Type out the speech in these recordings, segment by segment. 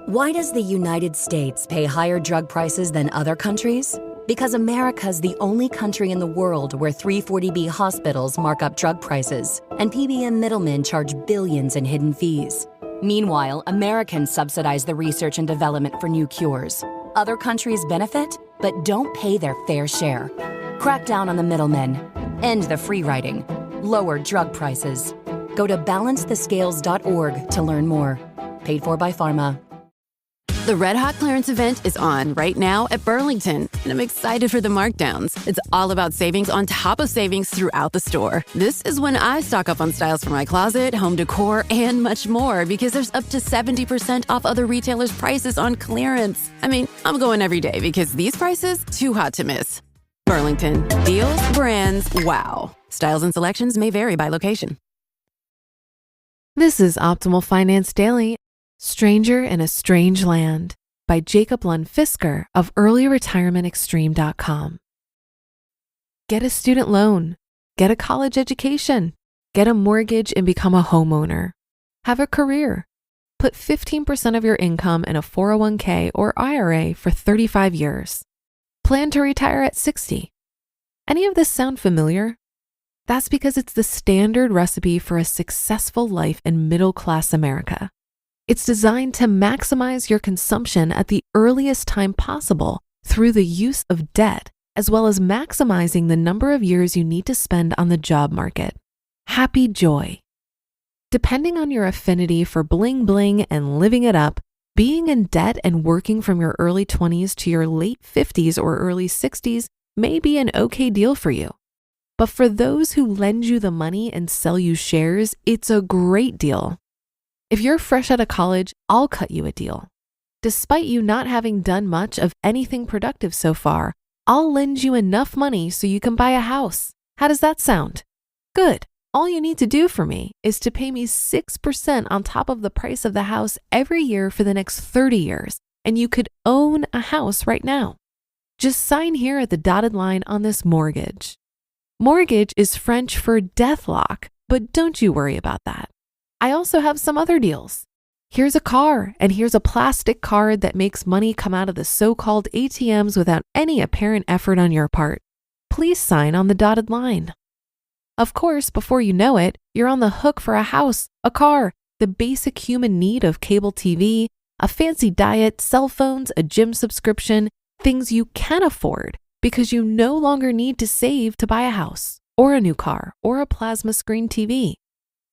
Why does the United States pay higher drug prices than other countries? Because America's the only country in the world where 340B hospitals mark up drug prices and PBM middlemen charge billions in hidden fees. Meanwhile, Americans subsidize the research and development for new cures. Other countries benefit, but don't pay their fair share. Crack down on the middlemen. End the free riding. Lower drug prices. Go to balancethescales.org to learn more. Paid for by Pharma. The Red Hot Clearance event is on right now at Burlington, and I'm excited for the markdowns. It's all about savings on top of savings throughout the store. This is when I stock up on styles for my closet, home decor, and much more because there's up to 70% off other retailers' prices on clearance. I mean, I'm going every day because these prices, too hot to miss. Burlington. Deals, brands, wow. Styles and selections may vary by location. This is Optimal Finance Daily, Stranger in a Strange Land by Jacob Lund Fisker of earlyretirementextreme.com. Get a student loan, get a college education, get a mortgage and become a homeowner. Have a career. Put 15% of your income in a 401k or IRA for 35 years. Plan to retire at 60. Any of this sound familiar? That's because it's the standard recipe for a successful life in middle-class America. It's designed to maximize your consumption at the earliest time possible through the use of debt, as well as maximizing the number of years you need to spend on the job market. Happy joy. Depending on your affinity for bling bling and living it up, being in debt and working from your early 20s to your late 50s or early 60s may be an okay deal for you. But for those who lend you the money and sell you shares, it's a great deal. If you're fresh out of college, I'll cut you a deal. Despite you not having done much of anything productive so far, I'll lend you enough money so you can buy a house. How does that sound? Good. All you need to do for me is to pay me 6% on top of the price of the house every year for the next 30 years, and you could own a house right now. Just sign here at the dotted line on this mortgage. Mortgage is French for deathlock, but don't you worry about that. I also have some other deals. Here's a car, and here's a plastic card that makes money come out of the so-called ATMs without any apparent effort on your part. Please sign on the dotted line. Of course, before you know it, you're on the hook for a house, a car, the basic human need of cable TV, a fancy diet, cell phones, a gym subscription, things you can afford because you no longer need to save to buy a house or a new car or a plasma screen TV.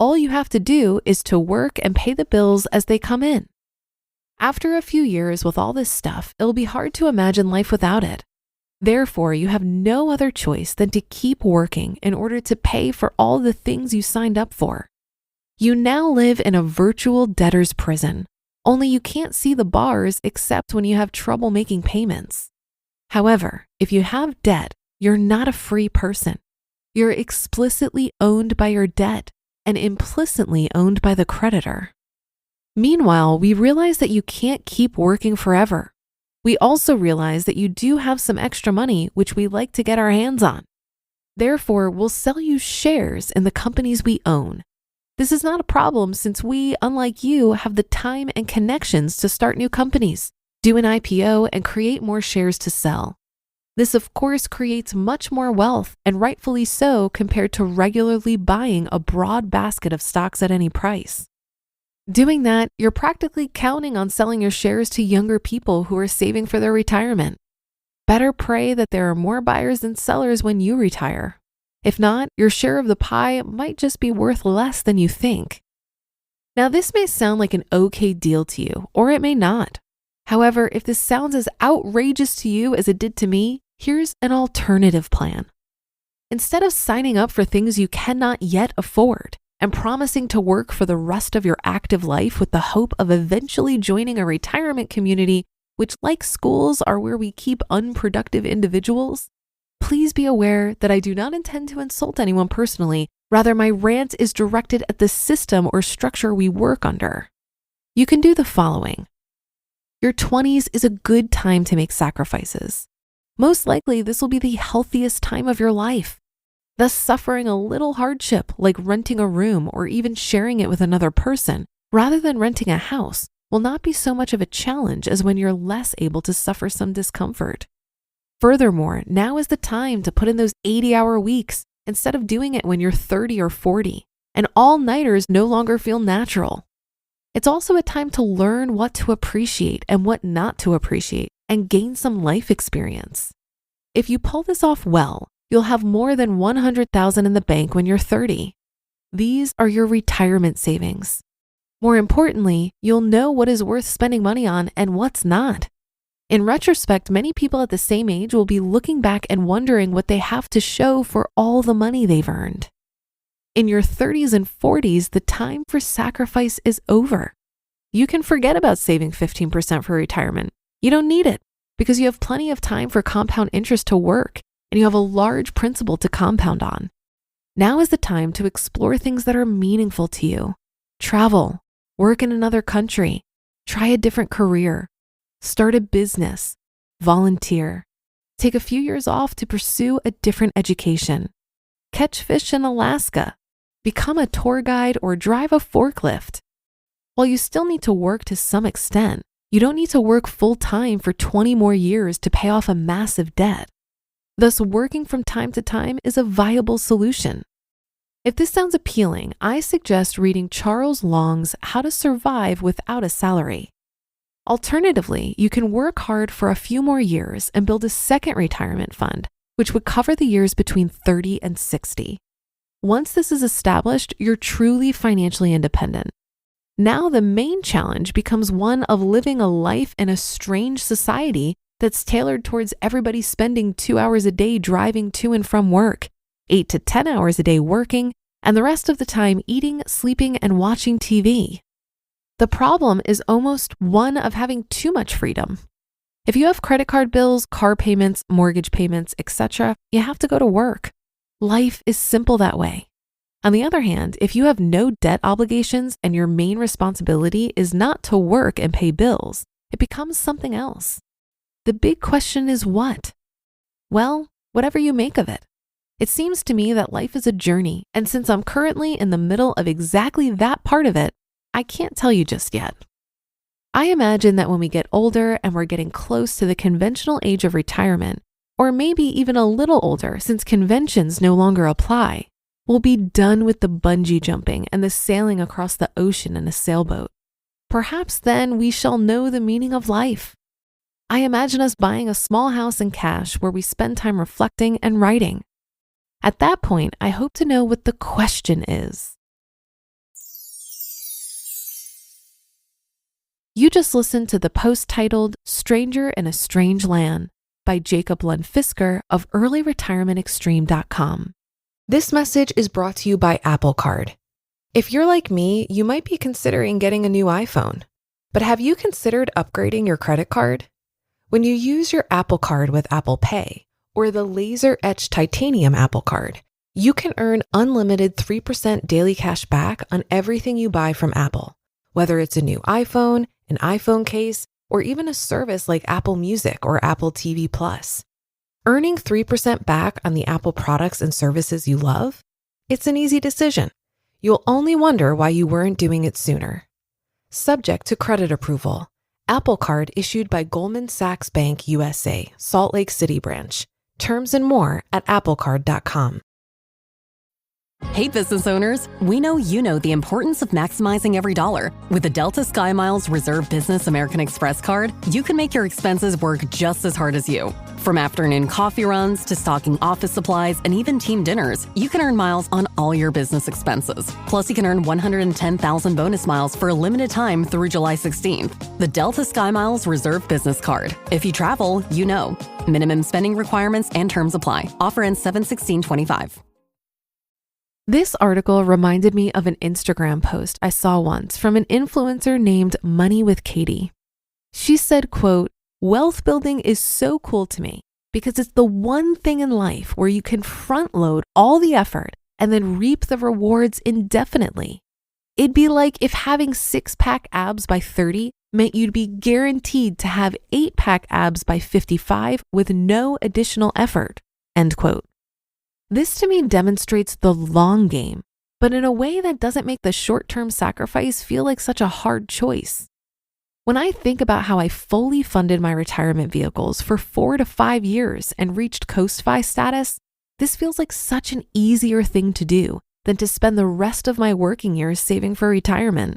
All you have to do is to work and pay the bills as they come in. After a few years with all this stuff, it'll be hard to imagine life without it. Therefore, you have no other choice than to keep working in order to pay for all the things you signed up for. You now live in a virtual debtor's prison, only you can't see the bars except when you have trouble making payments. However, if you have debt, you're not a free person. You're explicitly owned by your debt and implicitly owned by the creditor. Meanwhile, we realize that you can't keep working forever. We also realize that you do have some extra money which we like to get our hands on. Therefore, we'll sell you shares in the companies we own. This is not a problem since we, unlike you, have the time and connections to start new companies, do an IPO, and create more shares to sell. This, of course, creates much more wealth, and rightfully so, compared to regularly buying a broad basket of stocks at any price. Doing that, you're practically counting on selling your shares to younger people who are saving for their retirement. Better pray that there are more buyers than sellers when you retire. If not, your share of the pie might just be worth less than you think. Now, this may sound like an okay deal to you, or it may not. However, if this sounds as outrageous to you as it did to me, here's an alternative plan. Instead of signing up for things you cannot yet afford and promising to work for the rest of your active life with the hope of eventually joining a retirement community, which, like schools, are where we keep unproductive individuals, please be aware that I do not intend to insult anyone personally. Rather, my rant is directed at the system or structure we work under. You can do the following. Your 20s is a good time to make sacrifices. Most likely, this will be the healthiest time of your life. Thus, suffering a little hardship like renting a room or even sharing it with another person rather than renting a house will not be so much of a challenge as when you're less able to suffer some discomfort. Furthermore, now is the time to put in those 80-hour weeks instead of doing it when you're 30 or 40, and all-nighters no longer feel natural. It's also a time to learn what to appreciate and what not to appreciate and gain some life experience. If you pull this off well, you'll have more than $100,000 in the bank when you're 30. These are your retirement savings. More importantly, you'll know what is worth spending money on and what's not. In retrospect, many people at the same age will be looking back and wondering what they have to show for all the money they've earned. In your 30s and 40s, the time for sacrifice is over. You can forget about saving 15% for retirement. You don't need it because you have plenty of time for compound interest to work and you have a large principal to compound on. Now is the time to explore things that are meaningful to you. Travel, work in another country, try a different career, start a business, volunteer, take a few years off to pursue a different education, catch fish in Alaska, become a tour guide, or drive a forklift. While you still need to work to some extent, you don't need to work full-time for 20 more years to pay off a massive debt. Thus, working from time to time is a viable solution. If this sounds appealing, I suggest reading Charles Long's How to Survive Without a Salary. Alternatively, you can work hard for a few more years and build a second retirement fund, which would cover the years between 30 and 60. Once this is established, you're truly financially independent. Now the main challenge becomes one of living a life in a strange society that's tailored towards everybody spending 2 hours a day driving to and from work, 8 to 10 hours a day working, and the rest of the time eating, sleeping, and watching TV. The problem is almost one of having too much freedom. If you have credit card bills, car payments, mortgage payments, etc., you have to go to work. Life is simple that way. On the other hand, if you have no debt obligations and your main responsibility is not to work and pay bills, it becomes something else. The big question is what? Well, whatever you make of it. It seems to me that life is a journey, and since I'm currently in the middle of exactly that part of it, I can't tell you just yet. I imagine that when we get older and we're getting close to the conventional age of retirement, or maybe even a little older since conventions no longer apply, we'll be done with the bungee jumping and the sailing across the ocean in a sailboat. Perhaps then we shall know the meaning of life. I imagine us buying a small house in cash where we spend time reflecting and writing. At that point, I hope to know what the question is. You just listened to the post titled Stranger in a Strange Land by Jacob Lund Fisker of earlyretirementextreme.com. This message is brought to you by Apple Card. If you're like me, you might be considering getting a new iPhone. But have you considered upgrading your credit card? When you use your Apple Card with Apple Pay or the laser-etched titanium Apple Card, you can earn unlimited 3% daily cash back on everything you buy from Apple, whether it's a new iPhone, an iPhone case, or even a service like Apple Music or Apple TV Plus. Earning 3% back on the Apple products and services you love? It's an easy decision. You'll only wonder why you weren't doing it sooner. Subject to credit approval. Apple Card issued by Goldman Sachs Bank USA, Salt Lake City branch. Terms and more at applecard.com. Hey, business owners, we know you know the importance of maximizing every dollar. With the Delta SkyMiles Reserve Business American Express card, you can make your expenses work just as hard as you. From afternoon coffee runs to stocking office supplies and even team dinners, you can earn miles on all your business expenses. Plus, you can earn 110,000 bonus miles for a limited time through July 16th. The Delta SkyMiles Reserve Business Card. If you travel, you know. Minimum spending requirements and terms apply. Offer ends 7/16/25. This article reminded me of an Instagram post I saw once from an influencer named Money with Katie. She said, quote, "Wealth building is so cool to me because it's the one thing in life where you can front load all the effort and then reap the rewards indefinitely. It'd be like if having 6-pack abs by 30 meant you'd be guaranteed to have 8-pack abs by 55 with no additional effort." End quote. This to me demonstrates the long game, but in a way that doesn't make the short-term sacrifice feel like such a hard choice. When I think about how I fully funded my retirement vehicles for 4 to 5 years and reached Coast-Fi status, this feels like such an easier thing to do than to spend the rest of my working years saving for retirement.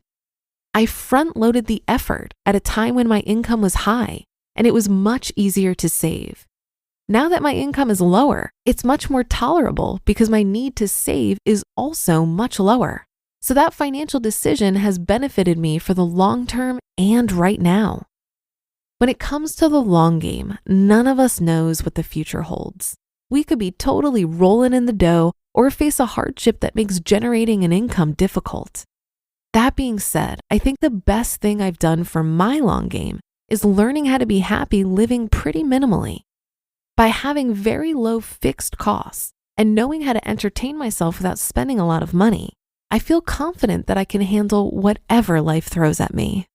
I front-loaded the effort at a time when my income was high, and it was much easier to save. Now that my income is lower, it's much more tolerable because my need to save is also much lower. So that financial decision has benefited me for the long term and right now. When it comes to the long game, none of us knows what the future holds. We could be totally rolling in the dough or face a hardship that makes generating an income difficult. That being said, I think the best thing I've done for my long game is learning how to be happy living pretty minimally. By having very low fixed costs and knowing how to entertain myself without spending a lot of money, I feel confident that I can handle whatever life throws at me.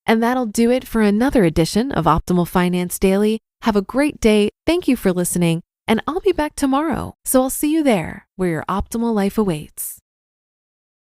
And that'll do it for another edition of Optimal Finance Daily. Have a great day. Thank you for listening, and I'll be back tomorrow. So I'll see you there where your optimal life awaits.